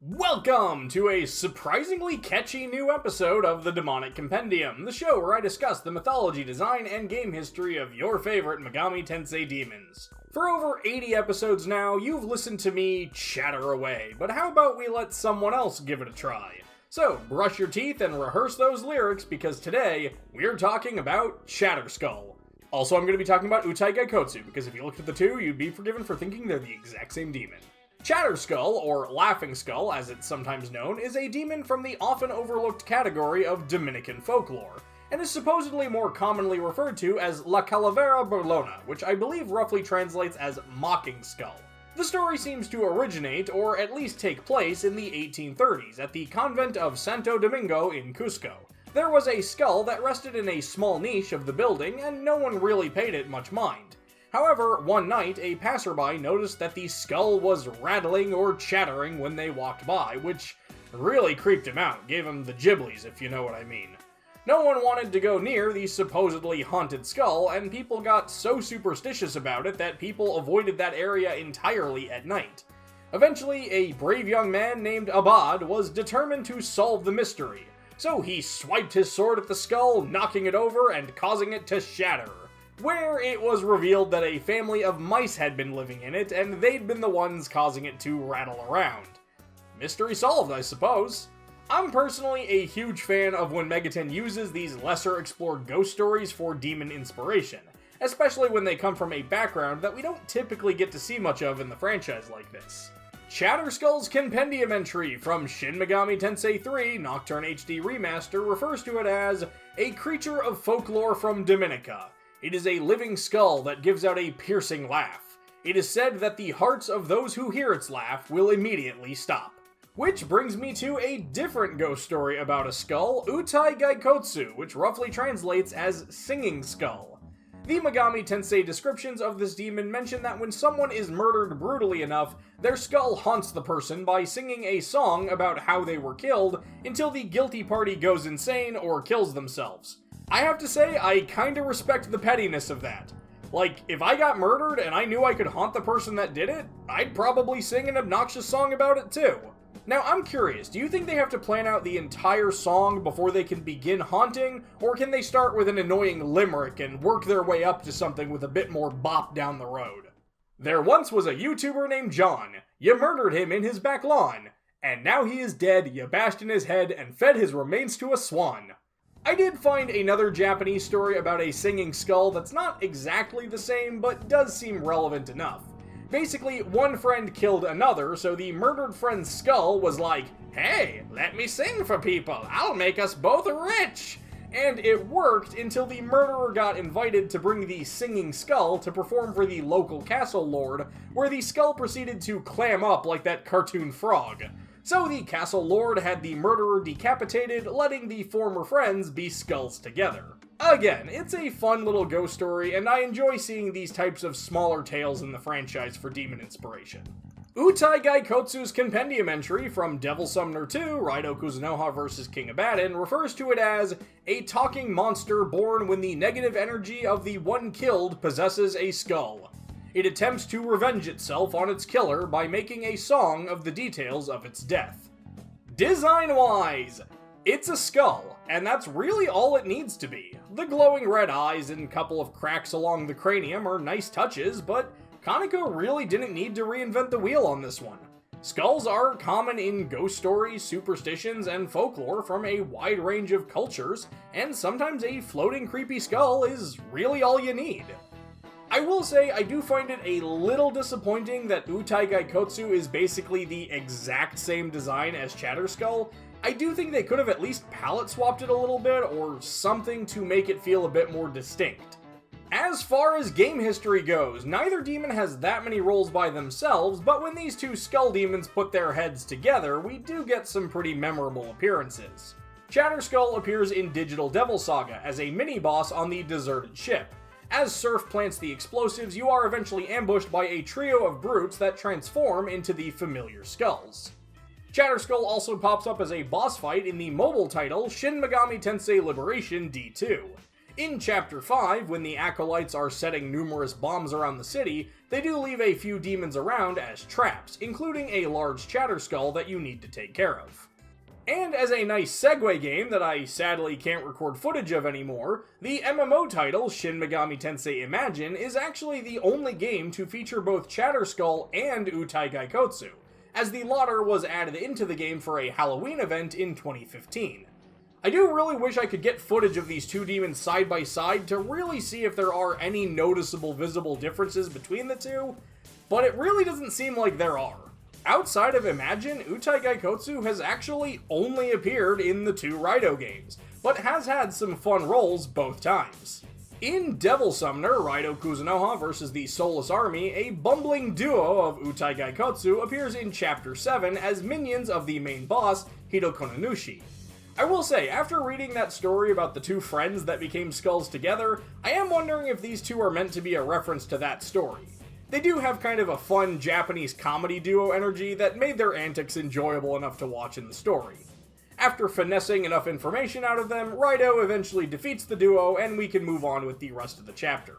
Welcome to a surprisingly catchy new episode of the Demonic Compendium, the show where I discuss the mythology, design, and game history of your favorite Megami Tensei demons. For over 80 episodes now, you've listened to me chatter away, but how about we let someone else give it a try? So, brush your teeth and rehearse those lyrics, because today, we're talking about Chatterskull. Also, I'm going to be talking about Utai-Gaikotsu, because if you looked at the two, you'd be forgiven for thinking they're the exact same demon. Chatterskull, or Laughing Skull as it's sometimes known, is a demon from the often overlooked category of Dominican folklore, and is supposedly more commonly referred to as La Calavera Burlona, which I believe roughly translates as Mocking Skull. The story seems to originate, or at least take place, in the 1830s at the convent of Santo Domingo in Cusco. There was a skull that rested in a small niche of the building, and no one really paid it much mind. However, one night, a passerby noticed that the skull was rattling or chattering when they walked by, which really creeped him out, gave him the giblies, if you know what I mean. No one wanted to go near the supposedly haunted skull, and people got so superstitious about it that people avoided that area entirely at night. Eventually, a brave young man named Abad was determined to solve the mystery, so he swiped his sword at the skull, knocking it over and causing it to shatter, where it was revealed that a family of mice had been living in it, and they'd been the ones causing it to rattle around. Mystery solved, I suppose. I'm personally a huge fan of when Megaten uses these lesser explored ghost stories for demon inspiration, especially when they come from a background that we don't typically get to see much of in the franchise like this. Chatterskull's Compendium entry from Shin Megami Tensei 3 Nocturne HD Remaster refers to it as a creature of folklore from Dominica. It is a living skull that gives out a piercing laugh. It is said that the hearts of those who hear its laugh will immediately stop. Which brings me to a different ghost story about a skull, Utai-Gaikotsu, which roughly translates as Singing Skull. The Megami Tensei descriptions of this demon mention that when someone is murdered brutally enough, their skull haunts the person by singing a song about how they were killed until the guilty party goes insane or kills themselves. I have to say, I kinda respect the pettiness of that. Like, if I got murdered and I knew I could haunt the person that did it, I'd probably sing an obnoxious song about it too. Now, I'm curious, do you think they have to plan out the entire song before they can begin haunting, or can they start with an annoying limerick and work their way up to something with a bit more bop down the road? There once was a YouTuber named John. You murdered him in his back lawn. And now he is dead, you bashed in his head and fed his remains to a swan. I did find another Japanese story about a singing skull that's not exactly the same, but does seem relevant enough. Basically, one friend killed another, so the murdered friend's skull was like, "Hey, let me sing for people, I'll make us both rich!" And it worked until the murderer got invited to bring the singing skull to perform for the local castle lord, where the skull proceeded to clam up like that cartoon frog. So the castle lord had the murderer decapitated, letting the former friends be skulls together. Again, it's a fun little ghost story, and I enjoy seeing these types of smaller tales in the franchise for demon inspiration. Utai-Gaikotsu's Compendium entry from Devil Summoner 2, Raido Kuzunoha vs. King Abaddon, refers to it as a talking monster born when the negative energy of the one killed possesses a skull. It attempts to revenge itself on its killer by making a song of the details of its death. Design-wise, it's a skull, and that's really all it needs to be. The glowing red eyes and couple of cracks along the cranium are nice touches, but Kaneko really didn't need to reinvent the wheel on this one. Skulls are common in ghost stories, superstitions, and folklore from a wide range of cultures, and sometimes a floating creepy skull is really all you need. I will say, I do find it a little disappointing that Utai-Gaikotsu is basically the exact same design as Chatterskull. I do think they could have at least palette swapped it a little bit, or something to make it feel a bit more distinct. As far as game history goes, neither demon has that many roles by themselves, but when these two skull demons put their heads together, we do get some pretty memorable appearances. Chatterskull appears in Digital Devil Saga as a mini-boss on the deserted ship. As Surf plants the explosives, you are eventually ambushed by a trio of brutes that transform into the familiar skulls. Chatterskull also pops up as a boss fight in the mobile title Shin Megami Tensei Liberation D2. In Chapter 5, when the Acolytes are setting numerous bombs around the city, they do leave a few demons around as traps, including a large Chatterskull that you need to take care of. And as a nice segue game that I sadly can't record footage of anymore, the MMO title Shin Megami Tensei Imagine is actually the only game to feature both Chatterskull and Utai-Gaikotsu, as the latter was added into the game for a Halloween event in 2015. I do really wish I could get footage of these two demons side by side to really see if there are any noticeable visible differences between the two, but it really doesn't seem like there are. Outside of Imagine, Utai-Gaikotsu has actually only appeared in the two Raito games, but has had some fun roles both times. In Devil Summoner, Raito Kuzunoha vs. the Soulless Army, a bumbling duo of Utai-Gaikotsu appears in Chapter 7 as minions of the main boss, Hidokononushi. I will say, after reading that story about the two friends that became skulls together, I am wondering if these two are meant to be a reference to that story. They do have kind of a fun Japanese comedy duo energy that made their antics enjoyable enough to watch in the story. After finessing enough information out of them, Raito eventually defeats the duo and we can move on with the rest of the chapter.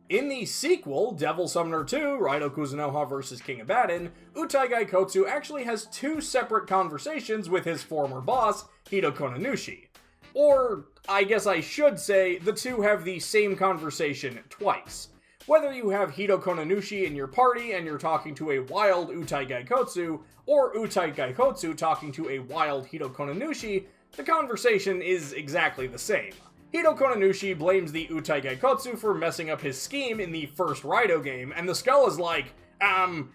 In the sequel, Devil Summoner 2, Raito Kuzunoha vs. King Abaddon, Utai-Gaikotsu actually has two separate conversations with his former boss, Hidokononushi. Or, I guess I should say, the two have the same conversation twice. Whether you have Hidokononushi in your party and you're talking to a wild Utai-Gaikotsu, or Utai-Gaikotsu talking to a wild Hidokononushi, the conversation is exactly the same. Hidokononushi blames the Utai-Gaikotsu for messing up his scheme in the first Raito game, and the skull is like,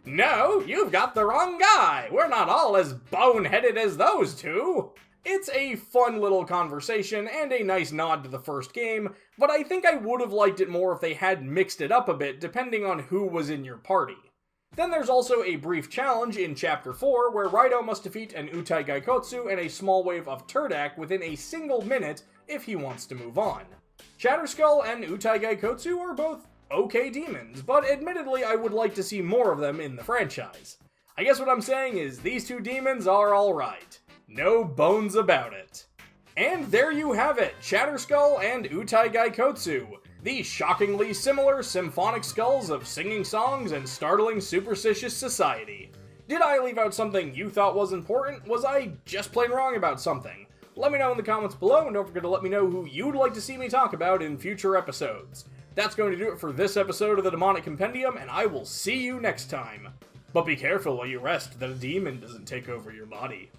no, you've got the wrong guy! We're not all as boneheaded as those two! It's a fun little conversation and a nice nod to the first game, but I think I would have liked it more if they had mixed it up a bit depending on who was in your party. Then there's also a brief challenge in Chapter 4 where Raito must defeat an Utai-Gaikotsu and a small wave of Turdak within a single minute if he wants to move on. Chatterskull and Utai-Gaikotsu are both okay demons, but admittedly I would like to see more of them in the franchise. I guess what I'm saying is these two demons are alright. No bones about it. And there you have it, Chatterskull and Utai-Gaikotsu, the shockingly similar symphonic skulls of singing songs and startling superstitious society. Did I leave out something you thought was important? Was I just plain wrong about something? Let me know in the comments below, and don't forget to let me know who you'd like to see me talk about in future episodes. That's going to do it for this episode of the Demonic Compendium, and I will see you next time. But be careful while you rest that a demon doesn't take over your body.